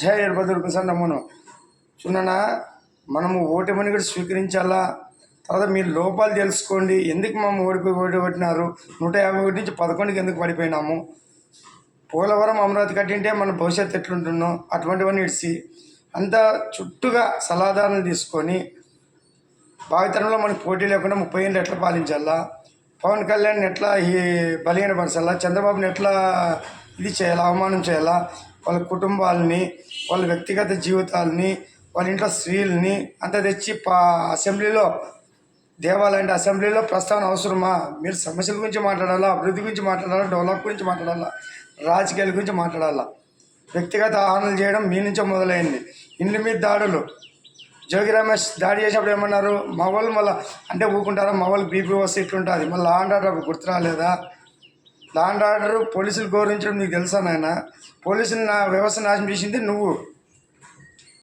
జై వీరభద్ర ప్రసన్నమును చూడనా. మనము ఓటమిని కూడా స్వీకరించాలా. తర్వాత మీరు లోపాలు తెలుసుకోండి. ఎందుకు మేము ఓడిపోయినారు, 151 నుంచి 11కి ఎందుకు పడిపోయినాము, పోలవరం అమరావతి కట్టింటే మన భవిష్యత్తు ఎట్లుంటున్నాం, అటువంటివన్నీ ఇడిచి అంతా చుట్టూగా సలహాదారులను తీసుకొని భావితరంలో మనకు పోటీ లేకుండా 30 ఏళ్ళు ఎట్లా పాలించాలా, పవన్ కళ్యాణ్ ఎట్లా ఈ బలహీనపరచాలా, చంద్రబాబుని ఎట్లా ఇది చేయాలా, అవమానం చేయాలా, వాళ్ళ కుటుంబాలని, వాళ్ళ వ్యక్తిగత జీవితాలని, వాళ్ళ ఇంట్లో స్త్రీలని అంతా తెచ్చి అసెంబ్లీలో దేవాలయం అసెంబ్లీలో ప్రస్తావన అవసరమా? మీరు సమస్యల గురించి మాట్లాడాలా, అభివృద్ధి గురించి మాట్లాడాలా, డెవలప్ గురించి మాట్లాడాలా, రాజకీయాల గురించి మాట్లాడాలా. వ్యక్తిగత ఆహ్వానాలు చేయడం మీ నుంచే మొదలైంది. ఇండ్ల మీద దాడులు, జోగి రమేష్ దాడి చేసినప్పుడు ఏమన్నారు, మా వాళ్ళు మళ్ళీ అంటే ఊకుంటారా, మా వాళ్ళు బీపీ వస్తే ఇట్లుంటుంది, మళ్ళీ లా అండ్ ఆర్డర్ అప్పుడు గుర్తు రాలేదా? లా అండ్ ఆర్డర్ పోలీసులు గౌరవించడం నీకు తెలుసా నాయన? పోలీసులు వ్యవస్థ నాశనం చేసింది నువ్వు.